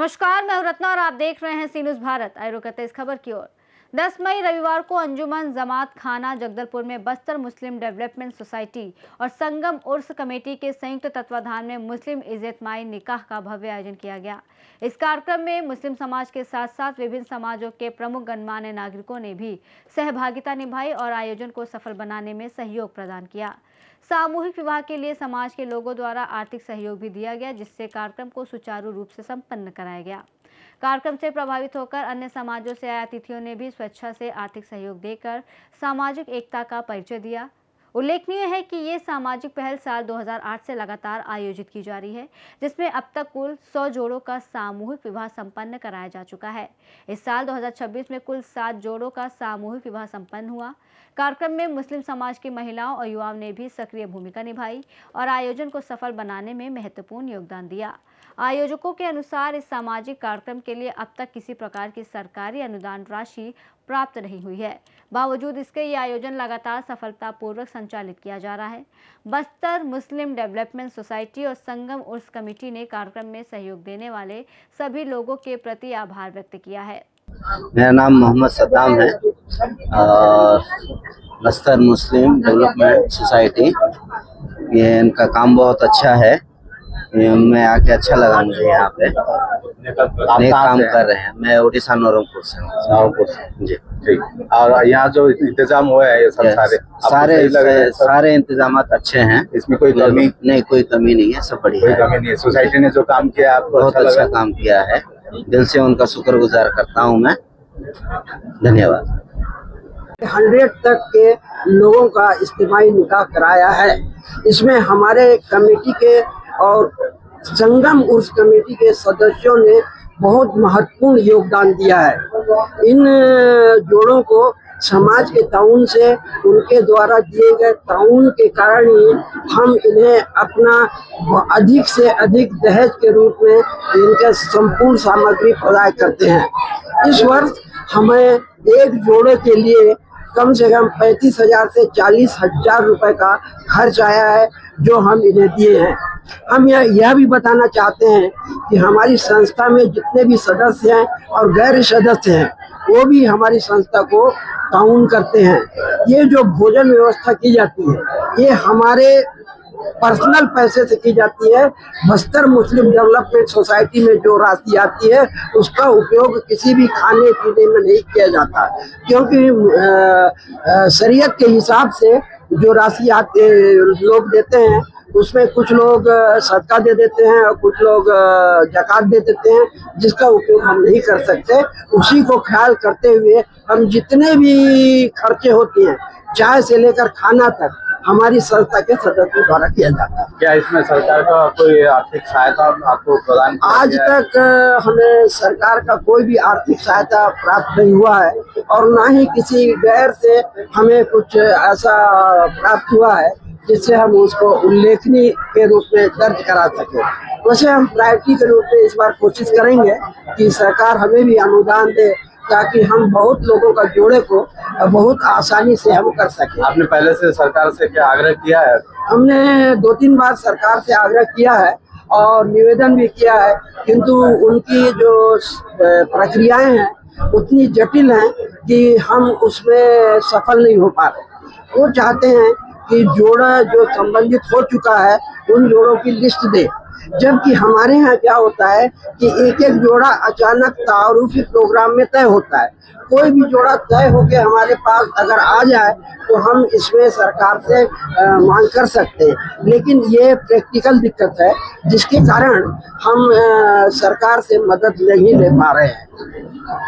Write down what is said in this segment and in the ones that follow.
नमस्कार, मैं हूं रत्ना और आप देख रहे हैं सी न्यूज़ भारत। आइए रुकते हैं इस खबर की ओर। 10 मई रविवार को अंजुमन जमात खाना जगदलपुर में बस्तर मुस्लिम डेवलपमेंट सोसाइटी और संगम उर्स कमेटी के संयुक्त तत्वाधान में मुस्लिम इज्जत-माई निकाह का भव्य आयोजन किया गया। इस कार्यक्रम में मुस्लिम समाज के साथ साथ विभिन्न समाजों के प्रमुख गणमान्य नागरिकों ने भी सहभागिता निभाई और आयोजन को सफल बनाने में सहयोग प्रदान किया। सामूहिक विवाह के लिए समाज के लोगों द्वारा आर्थिक सहयोग भी दिया गया, जिससे कार्यक्रम को सुचारू रूप से संपन्न कराया गया। कार्यक्रम से प्रभावित होकर अन्य समाजों से आए अतिथियों ने भी स्वेच्छा से आर्थिक सहयोग देकर सामाजिक एकता का परिचय दिया। उल्लेखनीय है कि ये सामाजिक पहल साल 2008 से लगातार आयोजित की जा रही है, जिसमें अब तक कुल 100 जोड़ों का सामूहिक विवाह संपन्न कराया जा चुका है। इस साल 2026 में कुल 7 जोड़ों का सामूहिक विवाह संपन्न हुआ। कार्यक्रम में मुस्लिम समाज की महिलाओं और युवाओं ने भी सक्रिय भूमिका निभाई और आयोजन को सफल बनाने में महत्वपूर्ण योगदान दिया। आयोजकों के अनुसार इस सामाजिक कार्यक्रम के लिए अब तक किसी प्रकार की सरकारी अनुदान राशि प्राप्त नहीं हुई है। बावजूद इसके ये आयोजन लगातार सफलतापूर्वक संचालित किया जा रहा है। बस्तर मुस्लिम डेवलपमेंट सोसाइटी और संगम उर्स कमेटी ने कार्यक्रम में सहयोग देने वाले सभी लोगों के प्रति आभार व्यक्त किया है। मेरा नाम मोहम्मद सद्दाम है और बस्तर मुस्लिम डेवलपमेंट सोसाइटी, ये इनका काम बहुत अच्छा है। मैं आके अच्छा लगा मुझे। यहाँ पे नेक काम कर रहे हैं। मैं उड़ीसा नवरंगपुर से जी। ठीक। और यहाँ जो इंतजाम हुआ है ये सब सारे इंतजाम अच्छे हैं। इसमें कोई कमी नहीं, कोई कमी नहीं है, सब बढ़िया है। कोई कमी नहीं है। सोसाइटी ने जो काम किया आपको बहुत अच्छा काम किया है। दिल से उनका शुक्रगुजार करता हूँ मैं। धन्यवाद। 100 तक के लोगों का इज्तिमाई निकाह कराया है। इसमें हमारे कमेटी के और संगम उर्स कमेटी के सदस्यों ने बहुत महत्वपूर्ण योगदान दिया है। इन जोड़ों को समाज के ताउन से, उनके द्वारा दिए गए ताउन के कारण ही हम इन्हें अपना अधिक से अधिक दहेज के रूप में इनके संपूर्ण सामग्री प्रदान करते हैं। इस वर्ष हमें एक जोड़े के लिए कम से कम 35,000 से 40,000 रुपए का खर्च आया है, जो हम इन्हें दिए हैं। हम यह भी बताना चाहते हैं कि हमारी संस्था में जितने भी सदस्य हैं और गैर सदस्य हैं, वो भी हमारी संस्था को ताउन करते हैं। ये जो भोजन व्यवस्था की जाती है, ये हमारे पर्सनल पैसे से की जाती है। बस्तर मुस्लिम डेवलपमेंट सोसाइटी में जो राशि आती है, उसका उपयोग किसी भी खाने पीने में नहीं किया जाता, क्योंकि शरीयत के हिसाब से जो राशि आते लोग देते हैं, उसमें कुछ लोग सदका दे देते हैं और कुछ लोग ज़कात दे देते हैं, जिसका उपयोग हम नहीं कर सकते। उसी को ख्याल करते हुए हम जितने भी खर्चे होते हैं, चाय से लेकर खाना तक, हमारी संस्था के सदस्यों द्वारा किया जाता है। क्या इसमें सरकार का कोई आर्थिक सहायता आपको प्रदान? आज तक हमें सरकार का कोई भी आर्थिक सहायता प्राप्त नहीं हुआ है और ना ही किसी गैर से हमें कुछ ऐसा प्राप्त हुआ है जिससे हम उसको उल्लेखनीय के रूप में दर्ज करा सके। वैसे हम प्रायोरिटी के रूप में इस बार कोशिश करेंगे कि सरकार हमें भी अनुदान दे, ताकि हम बहुत लोगों का जोड़े को बहुत आसानी से हम कर सकें। आपने पहले से सरकार से क्या आग्रह किया है? हमने 2-3 बार सरकार से आग्रह किया है और निवेदन भी किया है, किंतु उनकी जो प्रक्रियाएं हैं उतनी जटिल हैं कि हम उसमें सफल नहीं हो पा रहे। वो चाहते हैं कि जोड़ा जो संबंधित हो चुका है उन जोड़ों की लिस्ट दे, जबकि हमारे यहाँ क्या होता है कि एक एक जोड़ा अचानक तारुफी प्रोग्राम में तय होता है। कोई भी जोड़ा तय होके हमारे पास अगर आ जाए तो हम इसमें सरकार से मांग कर सकते हैं, लेकिन ये प्रैक्टिकल दिक्कत है, जिसके कारण हम सरकार से मदद नहीं ले पा रहे हैं।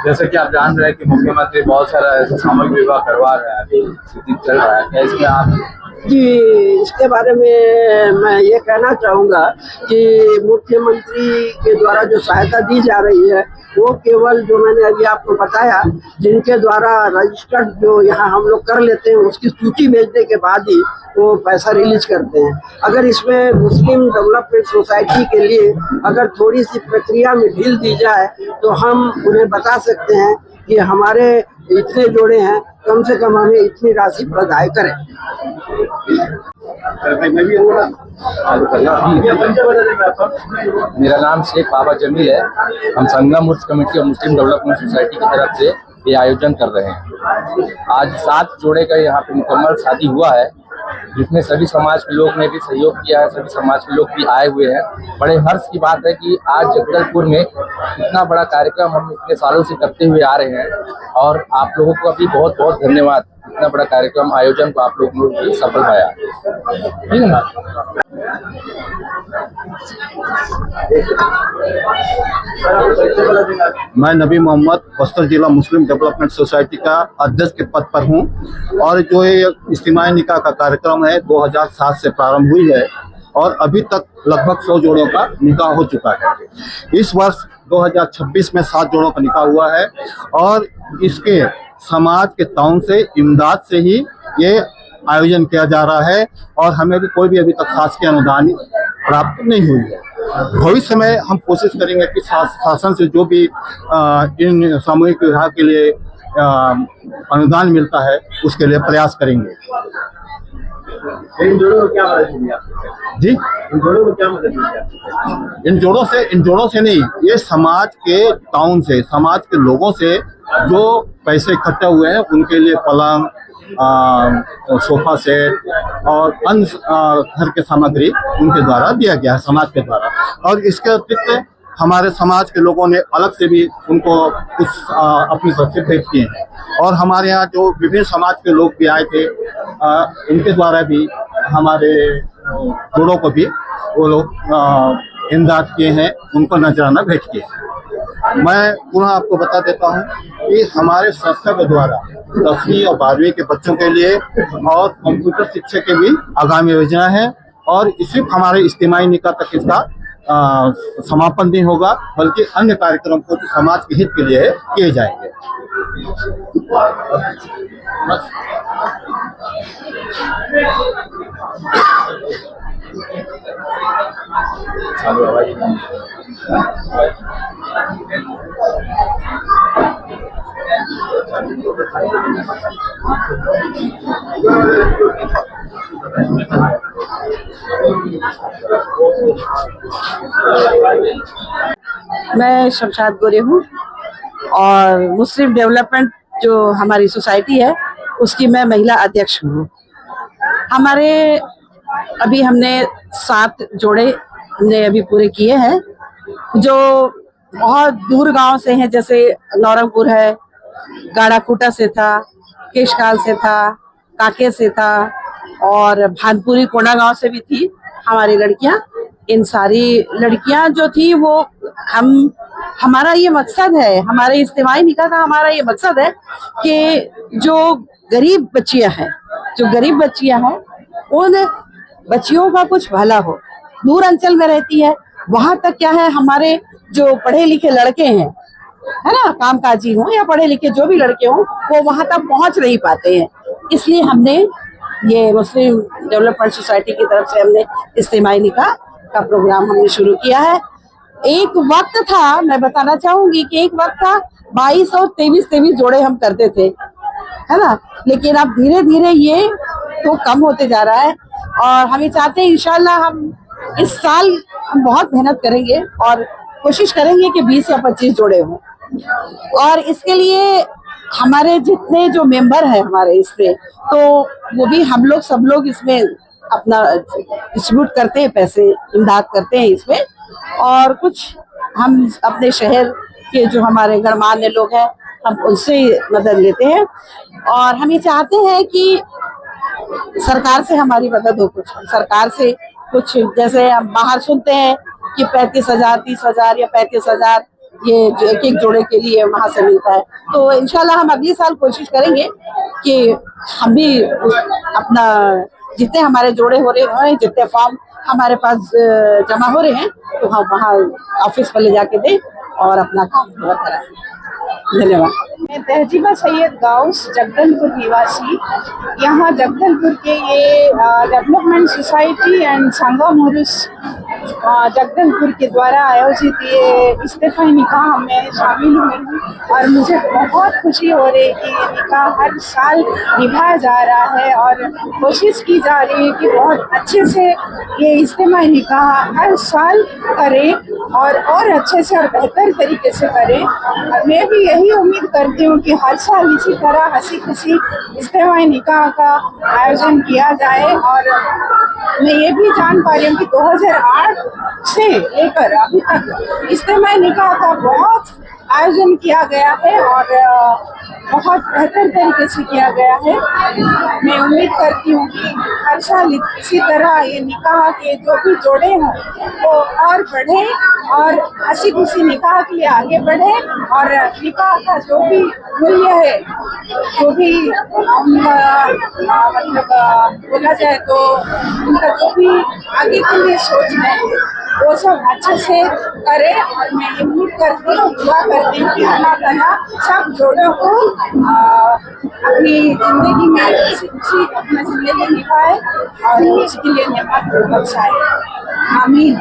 जैसे कि आप जान रहे हैं कि मुख्यमंत्री बहुत सारा ऐसा सामूहिक विवाह करवा रहे हैं, अभी स्थिति चल रहा है, क्या इसमें आप? जी, इसके बारे में मैं ये कहना चाहूँगा कि मुख्यमंत्री के द्वारा जो सहायता दी जा रही है, वो केवल जो मैंने अभी आपको बताया, जिनके द्वारा रजिस्टर्ड जो यहाँ हम लोग कर लेते हैं, उसकी सूची भेजने के बाद ही वो पैसा रिलीज करते हैं। अगर इसमें मुस्लिम डेवलपमेंट सोसाइटी के लिए अगर थोड़ी सी प्रक्रिया में ढील दी जाए तो हम उन्हें बता सकते हैं कि हमारे इतने जोड़े हैं, कम से कम हमें इतनी राशि प्रदान करें। मेरा नाम शेख बाबा जमील है। हम संगम उर्स कमेटी और मुस्लिम डेवलपमेंट सोसाइटी की तरफ से ये आयोजन कर रहे हैं। आज 7 जोड़े का यहाँ पे मुकम्मल शादी हुआ है, जिसमें सभी समाज के लोग ने भी सहयोग किया है, सभी समाज के लोग भी आए हुए हैं। बड़े हर्ष की बात है कि आज जगदलपुर में इतना बड़ा कार्यक्रम हम इतने सालों से करते हुए आ रहे हैं, और आप लोगों को भी बहुत बहुत धन्यवाद। इतना बड़ा कार्यक्रम आयोजन को आप लोगों ने सफल पाया, ठीक है ना। मैं नबी मोहम्मद बस्तर जिला मुस्लिम डेवलपमेंट सोसाइटी का अध्यक्ष के पद पर हूं, और जो ये इज्तिमाई निकाह का कार्यक्रम है 2007 से प्रारंभ हुई है और अभी तक लगभग 100 जोड़ों का निकाह हो चुका है। इस वर्ष 2026 में 7 जोड़ों का निकाह हुआ है, और इसके समाज के ताउन से, इमदाद से ही ये आयोजन किया जा रहा है, और हमें भी कोई भी अभी तक शासकीय अनुदान प्राप्त नहीं हुई है। भविष्य में हम कोशिश करेंगे कि शासन से जो भी इन सामूहिक विवाह के लिए अनुदान मिलता है उसके लिए प्रयास करेंगे। इन जोड़ों को क्या मदद मिली आपको? जी, इन जोड़ों को क्या मदद मिली? इन जोड़ों से नहीं, ये समाज के ताउन से, समाज के लोगों से जो पैसे इकट्ठे हुए हैं उनके लिए पलंग, सोफा सेट और अन्य घर के सामग्री उनके द्वारा दिया गया है, समाज के द्वारा। और इसके अतिरिक्त हमारे समाज के लोगों ने अलग से भी उनको कुछ अपनी तरफ से भेंट किए हैं, और हमारे यहाँ जो विभिन्न समाज के लोग भी आए थे उनके द्वारा भी हमारे जोड़ों को भी वो लोग इमदाद किए हैं, उनको नजराना भेंट किए। मैं पुनः आपको बता देता हूँ कि हमारे संस्था के द्वारा 10वीं और 12वीं के बच्चों के लिए और कंप्यूटर शिक्षा के भी आगामी योजना है, और सिर्फ हमारे इज्तिमाई निकाह तक इसका समापन नहीं होगा, बल्कि अन्य कार्यक्रम को समाज के हित के लिए किए जाएंगे। मैं शमशाद गोरे हूँ, और मुस्लिम डेवलपमेंट जो हमारी सोसाइटी है उसकी मैं महिला अध्यक्ष हूँ। हमारे अभी हमने 7 जोड़े हमने अभी पूरे किए हैं, जो बहुत दूर गांव से हैं, जैसे नौरंगपुर है, गाड़ाकूटा से था, केशकाल से था, काके से था, और भानपुरी कोंडा गांव से भी थी हमारी लड़कियां। इन सारी लड़कियां जो थी वो हमारा ये मकसद है, हमारे इज्तिमाई निकाह का हमारा ये मकसद है कि जो गरीब बच्चियां हैं उन बच्चियों का कुछ भला हो। दूर अंचल में रहती है, वहां तक क्या है, हमारे जो पढ़े लिखे लड़के हैं, है ना, कामकाजी हों या पढ़े लिखे जो भी लड़के हों, वो वहां तक पहुंच नहीं पाते हैं। इसलिए हमने ये मुस्लिम डेवलपमेंट सोसाइटी की तरफ से हमने इज्तिमाई निकाह का प्रोग्राम हमने शुरू किया है। एक वक्त था, मैं बताना चाहूंगी कि एक वक्त था 22 और 23 जोड़े हम करते थे, है ना, लेकिन अब धीरे धीरे ये तो कम होते जा रहा है, और हम ये चाहते हैं इंशाल्लाह हम इस साल हम बहुत मेहनत करेंगे और कोशिश करेंगे कि 20 या 25 जोड़े हों। और इसके लिए हमारे जितने जो मेंबर हैं हमारे इसमें, तो वो भी हम लोग सब लोग इसमें अपना डिस्ट्रीब्यूट करते हैं, पैसे इमदाद करते हैं इसमें, और कुछ हम अपने शहर के जो हमारे गणमान्य लोग हैं हम उनसे मदद लेते हैं। और हम ये चाहते हैं कि सरकार से हमारी मदद हो, कुछ सरकार से कुछ, जैसे हम बाहर सुनते हैं कि 35,000, 30,000 या 35,000 ये एक जोड़े के लिए वहां से मिलता है। तो इंशाल्लाह हम अगले साल कोशिश करेंगे कि हम भी अपना जितने हमारे जोड़े हो रहे हैं, जितने फॉर्म हमारे पास जमा हो रहे हैं, तो हम वहाँ ऑफिस पर ले जाके दें और अपना काम पूरा कराएं। धन्यवाद। मैं तहजीबा सैयद गाउस, जगदलपुर निवासी। यहाँ जगदलपुर के ये डेवलपमेंट सोसाइटी एंड संगम उर्स जगदलपुर के द्वारा आयोजित ये इस्तीफा निकाह में शामिल हुई हूँ और मुझे बहुत खुशी हो रही है कि ये निकाह हर साल निभाया जा रहा है और कोशिश की जा रही है कि बहुत अच्छे से ये इस्तीफा निकाह हर साल करें और अच्छे से और बेहतर तरीके से करें। और मैं भी यही उम्मीद करती हूँ कि हर साल इसी तरह हंसी खुशी इस्तीफा निकाह का आयोजन किया जाए। और मैं ये भी जान पा रही हूँ कि 2008 से लेकर अभी तक इस्तीफा निकाह का बहुत आयोजन किया गया है और बहुत बेहतर तरीके से किया गया है। मैं उम्मीद करती हूँ कि हर साल इसी तरह ये निकाह के जो भी जोड़े हों वो और बढ़े और हंसी खुशी निकाह के लिए आगे बढ़े और निकाह का जो भी मूल्य है, जो भी मतलब बोला जाए तो उनका जो भी आगे के लिए सोच है वो सब अच्छे से करे। और मैं उम्मीद करती हूँ, दुआ करती हूँ कि अल्लाह ताला सब जोड़ों को अपनी जिंदगी में खुशी अपना जिंदगी निभाए और उसके लिए नेमत बख्शाए। आमीन।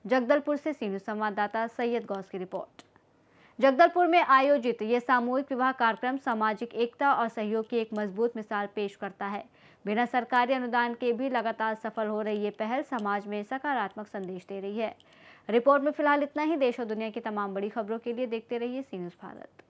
जगदलपुर से सी न्यूज़ संवाददाता सैयद गौस की रिपोर्ट। जगदलपुर में आयोजित ये सामूहिक विवाह कार्यक्रम सामाजिक एकता और सहयोग की एक मजबूत मिसाल पेश करता है। बिना सरकारी अनुदान के भी लगातार सफल हो रही ये पहल समाज में सकारात्मक संदेश दे रही है। रिपोर्ट में फिलहाल इतना ही। देश और दुनिया की तमाम बड़ी खबरों के लिए देखते रहिए सी न्यूज़ भारत।